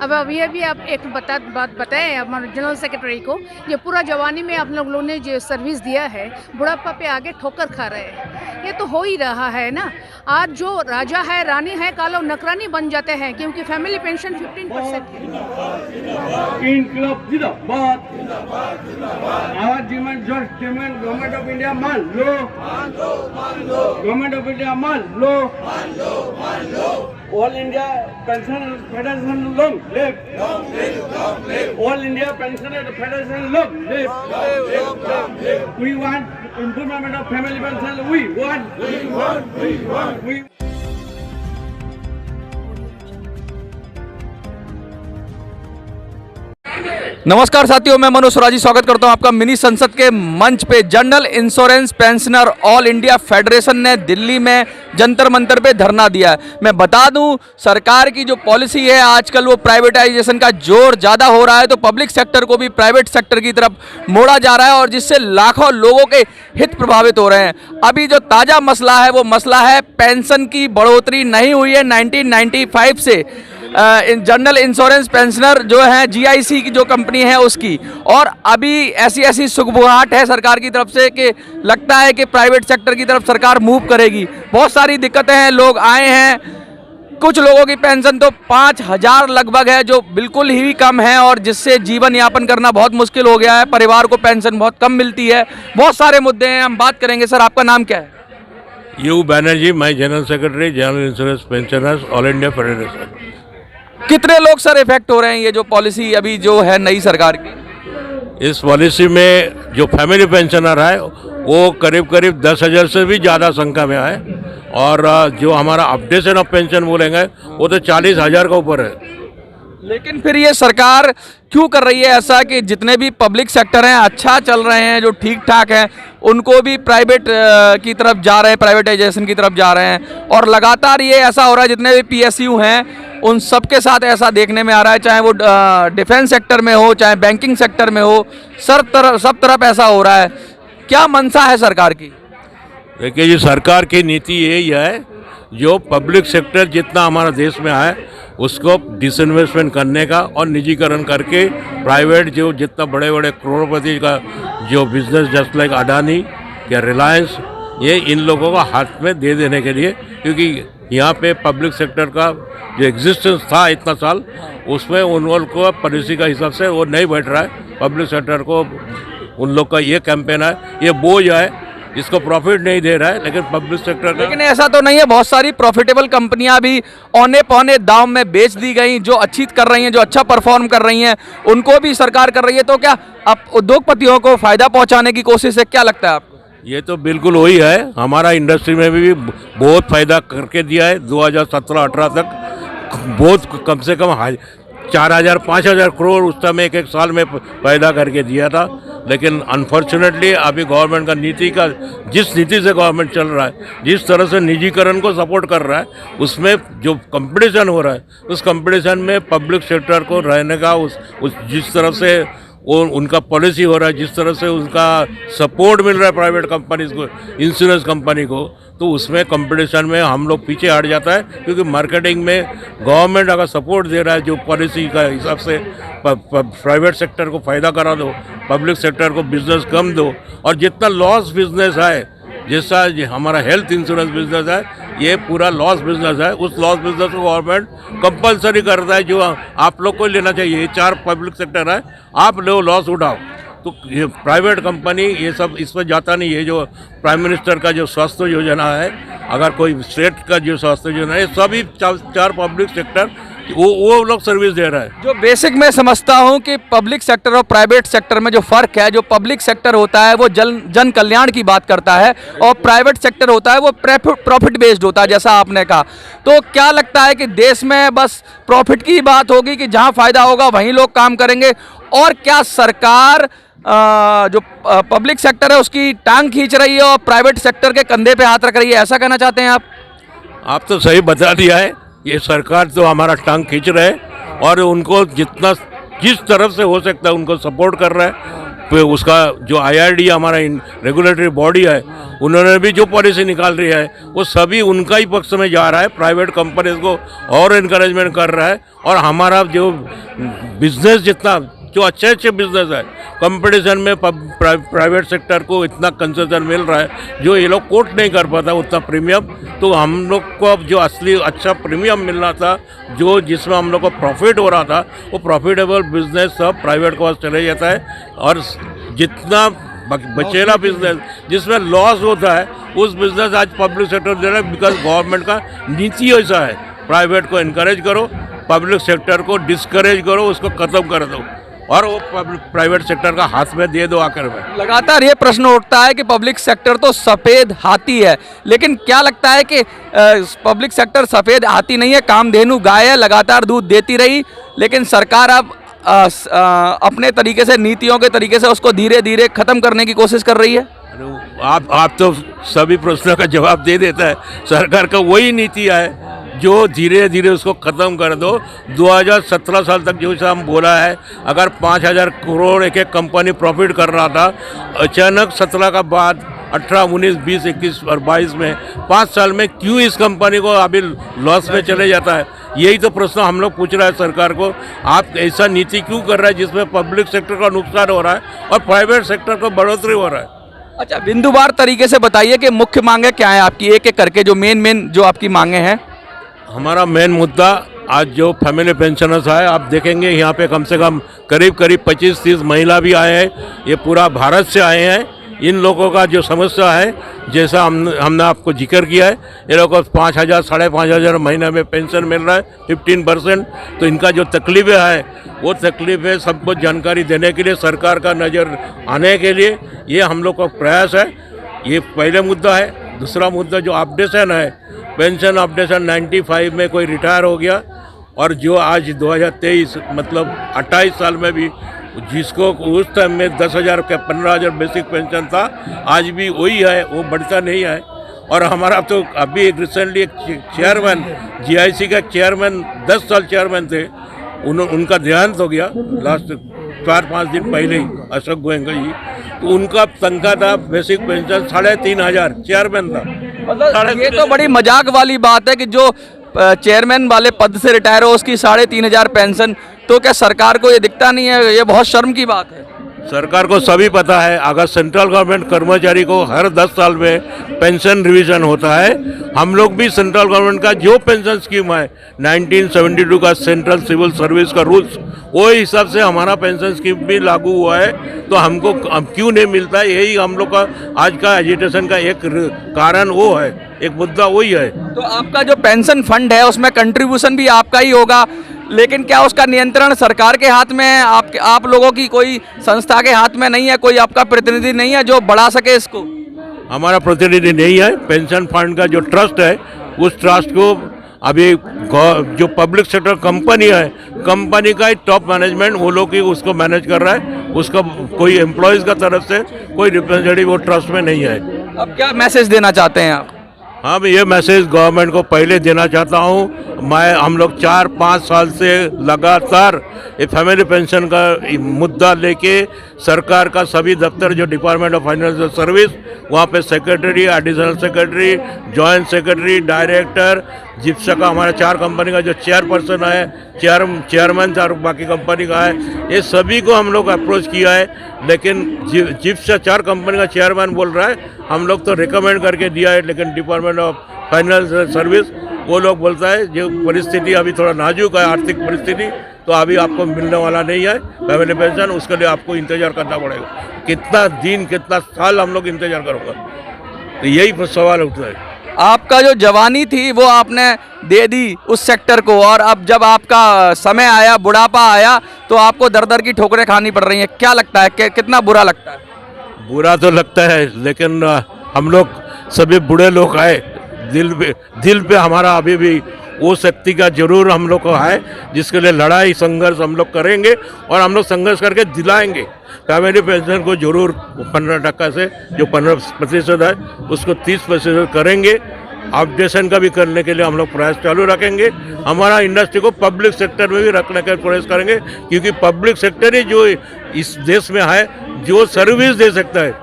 अब अभी आप एक बात बताएं हमारे जनरल सेक्रेटरी को, ये पूरा जवानी में आप लोगों ने जो सर्विस दिया है, बुढ़ापा पे आगे ठोकर खा रहे हैं। ये तो हो ही रहा है ना। आज जो राजा है, रानी है, कालो नकरानी बन जाते हैं, क्योंकि फैमिली पेंशन 15% है। इनकलाब जिंदाबाद, आवाज डिमांड गवर्नमेंट ऑफ इंडिया मान लो, गवर्नमेंट ऑफ इंडिया मान लो, all India pension federation long live, all India pension federation long live, we want improvement of family pension, we want नमस्कार साथियों, मैं मनोज स्वराजी स्वागत करता हूं आपका मिनी संसद के मंच पे। General insurance pensioner all India federation ने दिल्ली में जंतर मंतर पे धरना दिया है। मैं बता दूं, सरकार की जो पॉलिसी है आजकल वो प्राइवेटाइजेशन का जोर ज़्यादा हो रहा है, तो पब्लिक सेक्टर को भी प्राइवेट सेक्टर की तरफ मोड़ा जा रहा है और जिससे लाखों लोगों के हित प्रभावित हो रहे हैं। अभी जो ताज़ा मसला है वो मसला है पेंशन की बढ़ोतरी नहीं हुई है 1995 से। जनरल इंश्योरेंस पेंशनर जो है जीआईसी की जो कंपनी है उसकी, और अभी ऐसी सुगबुगाहट है सरकार की तरफ से कि लगता है कि प्राइवेट सेक्टर की तरफ सरकार मूव करेगी। बहुत सारी दिक्कतें हैं, लोग आए हैं, कुछ लोगों की पेंशन तो 5,000 लगभग है, जो बिल्कुल ही कम है और जिससे जीवन यापन करना बहुत मुश्किल हो गया है। परिवार को पेंशन बहुत कम मिलती है। बहुत सारे मुद्दे हैं, हम बात करेंगे। सर, आपका नाम क्या है? यू बैनर्जी, मैं general secretary general insurance pensioners all India federation. कितने लोग सर इफेक्ट हो रहे हैं ये जो पॉलिसी अभी जो है नई सरकार की? इस पॉलिसी में जो फैमिली पेंशनर है वो करीब 10,000 से भी ज़्यादा संख्या में है, और जो हमारा अपडेशन ऑफ पेंशन बोलेंगे वो तो 40,000 का ऊपर है। लेकिन फिर ये सरकार क्यों कर रही है ऐसा कि जितने भी पब्लिक सेक्टर हैं अच्छा चल रहे हैं, जो ठीक ठाक हैं, उनको भी प्राइवेट की तरफ जा रहे हैं, प्राइवेटाइजेशन की तरफ जा रहे हैं, और लगातार ये ऐसा हो रहा है जितने भी पीएसयू हैं उन सबके साथ ऐसा देखने में आ रहा है, चाहे वो डिफेंस सेक्टर में हो, चाहे बैंकिंग सेक्टर में हो, सब तरफ ऐसा हो रहा है। क्या मंशा है सरकार की? देखिए जी, सरकार की नीति यही है, जो पब्लिक सेक्टर जितना हमारा देश में है उसको डिसइन्वेस्टमेंट करने का और निजीकरण करके प्राइवेट जो जितना बड़े बड़े करोड़पति का जो बिजनेस जस्ट लाइक अडानी या रिलायंस, ये इन लोगों को हाथ में दे देने के लिए, क्योंकि यहाँ पे पब्लिक सेक्टर का जो एग्जिस्टेंस था इतना साल, उसमें उन लोग को पॉलिसी का हिसाब से वो नहीं बैठ रहा है। पब्लिक सेक्टर को उन लोग का ये कैंपेन है, ये बोझ है, इसको प्रॉफिट नहीं दे रहा है, लेकिन पब्लिक सेक्टर का। लेकिन ऐसा तो नहीं है, बहुत सारी प्रॉफिटेबल कंपनियां भी औने पौने दाम में बेच दी गई, जो अच्छी कर रही हैं, जो अच्छा परफॉर्म कर रही हैं, उनको भी सरकार कर रही है। तो क्या अब उद्योगपतियों को फायदा पहुंचाने की कोशिश है? क्या लगता है आपको? ये तो बिल्कुल वही है। हमारा इंडस्ट्री में भी बहुत फायदा करके दिया है। 2017-18 तक बहुत कम से कम 4,000-5,000 करोड़ उस समय एक साल में पैदा करके दिया था। लेकिन अनफॉर्चुनेटली अभी गवर्नमेंट का नीति का, जिस नीति से गवर्नमेंट चल रहा है, जिस तरह से निजीकरण को सपोर्ट कर रहा है, उसमें जो कंपटीशन हो रहा है, उस कंपटीशन में पब्लिक सेक्टर को रहने का उस जिस तरह से वो उनका पॉलिसी हो रहा है, जिस तरह से उनका सपोर्ट मिल रहा है प्राइवेट कंपनीज को, इंश्योरेंस कंपनी को, तो उसमें कंपटीशन में हम लोग पीछे हट जाता है। क्योंकि मार्केटिंग में गवर्नमेंट अगर सपोर्ट दे रहा है जो पॉलिसी का हिसाब से, प्राइवेट सेक्टर को फ़ायदा करा दो, पब्लिक सेक्टर को बिजनेस कम दो, और जितना लॉस बिजनेस है, जैसा हमारा हेल्थ इंश्योरेंस बिजनेस है, ये पूरा लॉस बिजनेस है, उस लॉस बिजनेस को गवर्नमेंट कंपलसरी करता है, जो आप लोग को लेना चाहिए। ये 4 पब्लिक सेक्टर है, आप लो लॉस उठाओ। तो ये प्राइवेट कंपनी ये सब इस पर जाता नहीं है। जो प्राइम मिनिस्टर का जो स्वास्थ्य योजना है, अगर कोई स्टेट का जो स्वास्थ्य योजना है, सभी 4 पब्लिक सेक्टर वो लोग सर्विस दे रहा है। जो बेसिक मैं समझता हूं कि पब्लिक सेक्टर और प्राइवेट सेक्टर में जो फ़र्क है, जो पब्लिक सेक्टर होता है वो जन कल्याण की बात करता है, और प्राइवेट सेक्टर होता है वो प्रॉफिट बेस्ड होता है, जैसा आपने कहा। तो क्या लगता है कि देश में बस प्रॉफिट की बात होगी कि जहां फ़ायदा होगा वहीं लोग काम करेंगे, और क्या सरकार जो पब्लिक सेक्टर है उसकी टांग खींच रही है और प्राइवेट सेक्टर के कंधे पे हाथ रख रही है? ऐसा कहना चाहते हैं आप? आप तो सही बता दिया है। ये सरकार तो हमारा टांग खींच रहे है, और उनको जिस तरफ से हो सकता है उनको सपोर्ट कर रहा है। फिर उसका जो IRD हमारा रेगुलेटरी बॉडी है, उन्होंने भी जो पॉलिसी निकाल रही है वो सभी उनका ही पक्ष में जा रहा है। प्राइवेट कंपनीज को और इनकरेजमेंट कर रहा है, और हमारा जो बिजनेस जितना जो अच्छे अच्छे बिजनेस है कंपटीशन में प्राइवेट सेक्टर को इतना कंसेशन मिल रहा है जो ये लोग कोट नहीं कर पाता उतना प्रीमियम। तो हम लोग को अब जो असली अच्छा प्रीमियम मिलना था, जो जिसमें हम लोग को प्रॉफिट हो रहा था, वो प्रॉफिटेबल बिजनेस सब प्राइवेट के पास चले जाता है, और जितना बचेला बिजनेस जिसमें लॉस होता है उस बिजनेस आज पब्लिक सेक्टर दे रहा है। बिकॉज गवर्नमेंट का नीति ऐसा है, प्राइवेट को इनकरेज करो, पब्लिक सेक्टर को डिस्करेज करो, उसको ख़त्म कर दो, और वो प्राइवेट सेक्टर का हाथ में दे दो आकर में। लगातार ये प्रश्न उठता है कि पब्लिक सेक्टर तो सफ़ेद हाथी है, लेकिन क्या लगता है कि पब्लिक सेक्टर सफ़ेद हाथी नहीं है, कामधेनु गाय है, लगातार दूध देती रही, लेकिन सरकार अब अपने तरीके से, नीतियों के तरीके से उसको धीरे धीरे ख़त्म करने की कोशिश कर रही है। आप तो सभी प्रश्नों का जवाब दे देता है। सरकार का वही नीति है जो धीरे धीरे उसको ख़त्म कर दो। 2017 साल तक जो हम बोला है, अगर 5,000 करोड़ एक एक कंपनी प्रॉफिट कर रहा था, अचानक 17 का बाद 18, 19, 20, 21 और 22 में 5 साल में क्यों इस कंपनी को अभी लॉस में चले जाता है? यही तो प्रश्न हम लोग पूछ रहे हैं सरकार को। आप ऐसा नीति क्यों कर रहे हैं जिसमें पब्लिक सेक्टर का नुकसान हो रहा है और प्राइवेट सेक्टर को बढ़ोतरी हो रहा है? अच्छा, बिंदुवार तरीके से बताइए कि मुख्य मांगे क्या है आपकी, एक एक करके जो मेन जो आपकी मांगे हैं। हमारा मेन मुद्दा आज जो फैमिली पेंशनर्स है, आप देखेंगे यहाँ पे कम से कम करीब 25-30 महिला भी आए हैं, ये पूरा भारत से आए हैं। इन लोगों का जो समस्या है, जैसा हमने आपको जिक्र किया है, ये लोगों को 5,000 5,500 महीने में पेंशन मिल रहा है 15%। तो इनका जो तकलीफें है वो तकलीफें सबको जानकारी देने के लिए, सरकार का नज़र आने के लिए ये हम लोग का प्रयास है। ये पहले मुद्दा है। दूसरा मुद्दा जो अपडेशन है, पेंशन अपडेशन 95 में कोई रिटायर हो गया, और जो आज 2023 मतलब 28 साल में भी जिसको उस टाइम में 10,000 का 15,000 बेसिक पेंशन था, आज भी वही है, वो बढ़ता नहीं है। और हमारा तो अभी एक रिसेंटली एक चेयरमैन, GIC का चेयरमैन 10 साल चेयरमैन थे, उनका देहांत हो गया लास्ट 4-5 दिन पहले ही, अशोक गोयंका जी। तो उनका तनख्वाह था बेसिक पेंशन 3,500, चेयरमैन था। मतलब ये तो बड़ी मजाक वाली बात है कि जो चेयरमैन वाले पद से रिटायर हो उसकी 3,500 पेंशन, तो क्या सरकार को ये दिखता नहीं है? ये बहुत शर्म की बात है। सरकार को सभी पता है, अगर सेंट्रल गवर्नमेंट कर्मचारी को हर 10 साल में पेंशन रिवीजन होता है, हम लोग भी सेंट्रल गवर्नमेंट का जो पेंशन स्कीम है 1972 का सेंट्रल सिविल सर्विस का रूल्स, वो हिसाब से हमारा पेंशन स्कीम भी लागू हुआ है। तो हमको क्यों नहीं मिलता है? यही हम लोग का आज का एजिटेशन का एक कारण वो है, एक मुद्दा वही है। तो आपका जो पेंशन फंड है उसमें कंट्रीब्यूशन भी आपका ही होगा, लेकिन क्या उसका नियंत्रण सरकार के हाथ में है? आप लोगों की कोई संस्था के हाथ में नहीं है? कोई आपका प्रतिनिधि नहीं है जो बढ़ा सके इसको? हमारा प्रतिनिधि नहीं है। पेंशन फंड का जो ट्रस्ट है, उस ट्रस्ट को अभी जो पब्लिक सेक्टर कंपनी है, कंपनी का ही टॉप मैनेजमेंट वो लोग ही उसको मैनेज कर रहा है। उसका कोई एम्प्लॉयज़ का तरफ से कोई रिप्रेजेंटेटिव वो ट्रस्ट में नहीं है। अब क्या मैसेज देना चाहते हैं आप? हाँ, मैं ये मैसेज गवर्नमेंट को पहले देना चाहता हूँ। हम लोग 4-5 साल से लगातार ये फैमिली पेंशन का मुद्दा लेके सरकार का सभी दफ्तर, जो डिपार्टमेंट ऑफ फाइनेंशियल सर्विस, वहाँ पे secretary, additional secretary, joint secretary, director, GIPSA का हमारा 4 कंपनी का जो चेयरपर्सन है, चेयरमैन 4 बाकी कंपनी का है, ये सभी को हम लोग अप्रोच किया है। लेकिन जिप्सा 4 कंपनी का चेयरमैन बोल रहा है हम लोग तो रिकमेंड करके दिया है, लेकिन डिपार्टमेंट ऑफ फाइनेंशियल सर्विस वो लोग बोलता है जो परिस्थिति अभी थोड़ा नाजुक है, आर्थिक परिस्थिति, तो अभी आपको मिलने वाला नहीं है फैमिली पेंशन। उसके लिए आपको इंतज़ार करना पड़ेगा। कितना दिन, कितना साल हम लोग इंतज़ार करूँगा? तो यही सवाल उठता है। आपका जो जवानी थी वो आपने दे दी उस सेक्टर को, और अब जब आपका समय आया, बुढ़ापा आया, तो आपको दर दर की ठोकरें खानी पड़ रही हैं। क्या लगता है, कितना बुरा लगता है? बुरा तो लगता है, लेकिन हम लोग सभी बूढ़े लोग आए, दिल पे हमारा अभी भी वो शक्ति का जरूर हम लोग को है, जिसके लिए लड़ाई संघर्ष हम लोग करेंगे, और हम लोग संघर्ष करके दिलाएंगे। फैमिली पेंशन को जरूर 15% से जो 15% है उसको 30% करेंगे। अपडेशन का भी करने के लिए हम लोग प्रयास चालू रखेंगे। हमारा इंडस्ट्री को पब्लिक सेक्टर में भी रखने का प्रयास करेंगे, क्योंकि पब्लिक सेक्टर ही जो इस देश में है जो सर्विस दे सकता है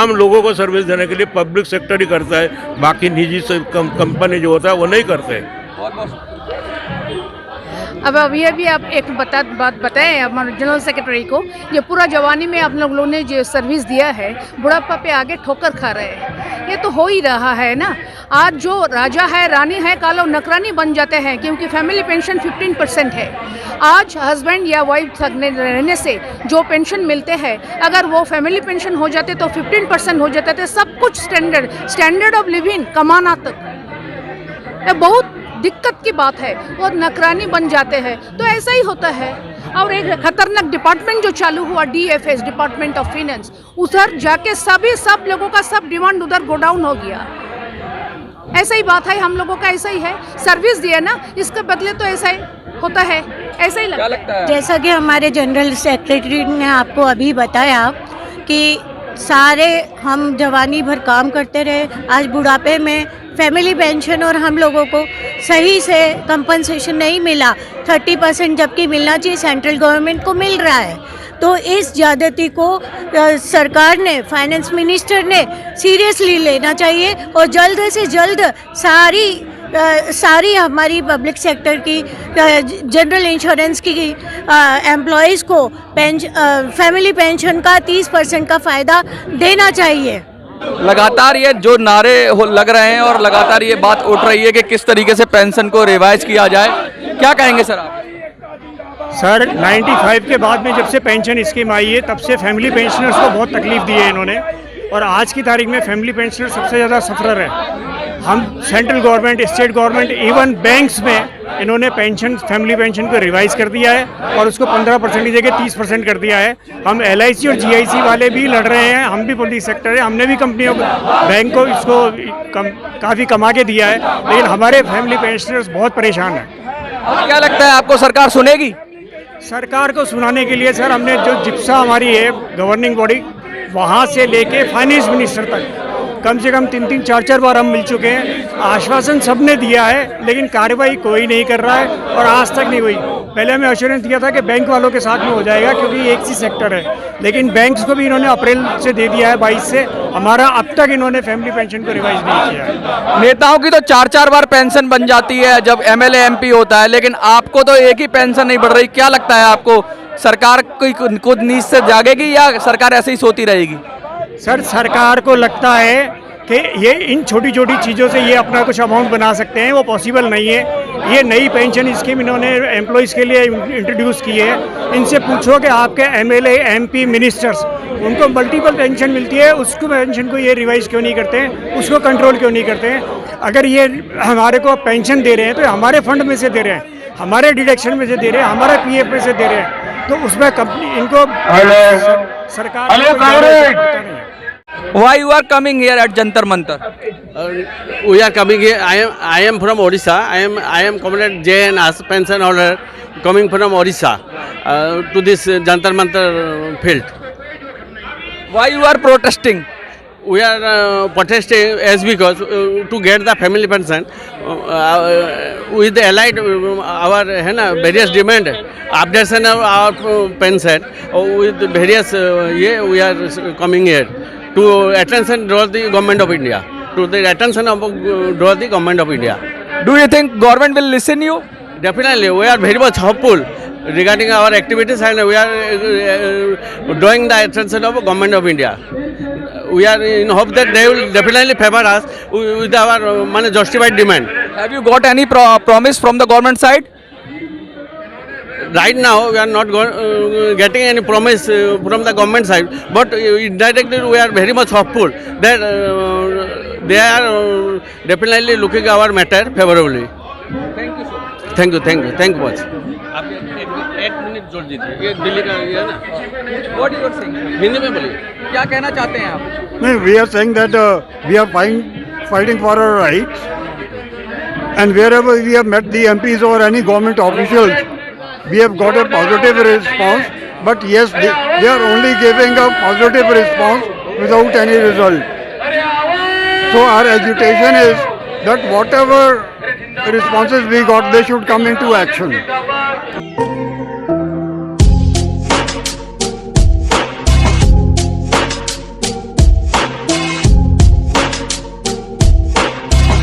आम लोगों को सर्विस देने के लिए पब्लिक सेक्टर ही करता है, बाकी निजी कंपनी जो होता है वो नहीं करते हैं। अब ये भी आप एक बात बताएं हमारे जनरल सेक्रेटरी को, ये पूरा जवानी में आप लोगों ने जो सर्विस दिया है, बुढ़ापा पे आगे ठोकर खा रहे हैं। ये तो हो ही रहा है ना। आज जो राजा है रानी है कालो नकरानी बन जाते हैं, क्योंकि फैमिली पेंशन 15% है। आज हस्बैंड या वाइफ रहने से जो पेंशन मिलते हैं, अगर वो फैमिली पेंशन हो जाते तो 15% हो जाते थे। सब कुछ स्टैंडर्ड ऑफ लिविंग कमाना तक, ये बहुत दिक्कत की बात है। वो नकरानी बन जाते हैं, तो ऐसा ही होता है। और एक खतरनाक डिपार्टमेंट जो चालू हुआ DFS, डिपार्टमेंट ऑफ फाइनेंस, उधर जाके सब लोगों का सब डिमांड उधर गो डाउन हो गया। ऐसा ही बात है, हम लोगों का ऐसा ही है। सर्विस दिए ना, इसके बदले तो ऐसा ही होता है, ऐसा ही लगता है। जैसा कि हमारे जनरल सेक्रेटरी ने आपको अभी बताया कि सारे हम जवानी भर काम करते रहे, आज बुढ़ापे में फैमिली पेंशन और हम लोगों को सही से कंपनसेशन नहीं मिला। 30% जबकि मिलना चाहिए, सेंट्रल गवर्नमेंट को मिल रहा है। तो इस ज़्यादती को सरकार ने, फाइनेंस मिनिस्टर ने सीरियसली लेना चाहिए और जल्द से जल्द सारी हमारी पब्लिक सेक्टर की जनरल इंश्योरेंस की एम्प्लॉयज़ को फैमिली पेंशन का 30% का फ़ायदा देना चाहिए। लगातार ये जो नारे लग रहे हैं और लगातार ये बात उठ रही है कि किस तरीके से पेंशन को रिवाइज किया जाए, क्या कहेंगे सर आप? सर 95 के बाद में जब से पेंशन स्कीम आई है, तब से फैमिली पेंशनर्स को बहुत तकलीफ दी है इन्होंने, और आज की तारीख में फैमिली पेंशनर सबसे ज़्यादा सफरर है। हम central government, state government, even banks में इन्होंने फैमिली पेंशन को रिवाइज कर दिया है और उसको 15% की जगह 30% कर दिया है। हम LIC और GIC वाले भी लड़ रहे हैं, हम भी पब्लिक सेक्टर है, हमने भी कंपनियों को, बैंक को इसको काफ़ी कमा के दिया है, लेकिन हमारे फैमिली पेंशनर्स बहुत परेशान हैं। अब क्या लगता है आपको सरकार सुनेगी? सरकार को सुनाने के लिए सर हमने जो जिप्सा हमारी है गवर्निंग बॉडी, वहाँ से लेके फाइनेंस मिनिस्टर तक कम से कम 3-3, 4-4 बार हम मिल चुके हैं। आश्वासन सबने दिया है, लेकिन कार्रवाई कोई नहीं कर रहा है और आज तक नहीं हुई। पहले हमें एश्योरेंस दिया था कि बैंक वालों के साथ में हो जाएगा, क्योंकि एक ही सेक्टर है, लेकिन बैंक्स को भी इन्होंने अप्रैल से दे दिया है, 22 से। हमारा अब तक इन्होंने फैमिली पेंशन को रिवाइज नहीं किया है। नेताओं की तो 4-4 बार पेंशन बन जाती है जब MLA MP होता है, लेकिन आपको तो एक ही पेंशन नहीं बढ़ रही। क्या लगता है आपको, सरकार कोई खुद नींद से जागेगी या सरकार ऐसे ही सोती रहेगी? सर सरकार को लगता है कि ये इन छोटी छोटी चीज़ों से ये अपना कुछ अमाउंट बना सकते हैं, वो पॉसिबल नहीं है। ये नई पेंशन स्कीम इन्होंने एम्प्लॉयज़ के लिए इंट्रोड्यूस की है। इनसे पूछो कि आपके MLA MP मिनिस्टर्स, उनको मल्टीपल पेंशन मिलती है, उसको पेंशन को ये रिवाइज क्यों नहीं करते हैं, उसको कंट्रोल क्यों नहीं करते हैं? अगर ये हमारे को पेंशन दे रहे हैं तो हमारे फंड में से दे रहे हैं, हमारे डिडक्शन में से दे रहे हैं, हमारे PF में से दे रहे हैं, तो उसमें कंपनी इनको सरकार को पता नहीं है। Why you are coming here at Jantar Mantar? We are coming here. I am from Odisha. I am Comrade J.N. as pension holder coming from Odisha to this Jantar Mantar field. Why you are protesting? We are protesting as because to get the family pension with the allied our various demand updation of our pension with various we are coming here to attention draw the government of India, to the attention of draw the government of India. Do you think government will listen you? Definitely, we are very much hopeful regarding our activities, and we are drawing the attention of government of India. We are in hope that they will definitely favor us with our justified demand. Have you got any promise from the government side? Right now, we are not getting any promise from the government side, but indirectly we are very much hopeful that they are definitely looking our matter favorably. Thank you so much. Thank you much. आप 1 minute जोड़ दीजिए, ये दिल्ली का ये है ना। What you are saying? Hindi में बोलिए, क्या कहना चाहते हैं आप? No, we are saying that we are fighting for our rights, and wherever we have met the MPs or any government officials, we have got a positive response. But yes, they are only giving a positive response without any result. So our agitation is that whatever responses we got, they should come into action.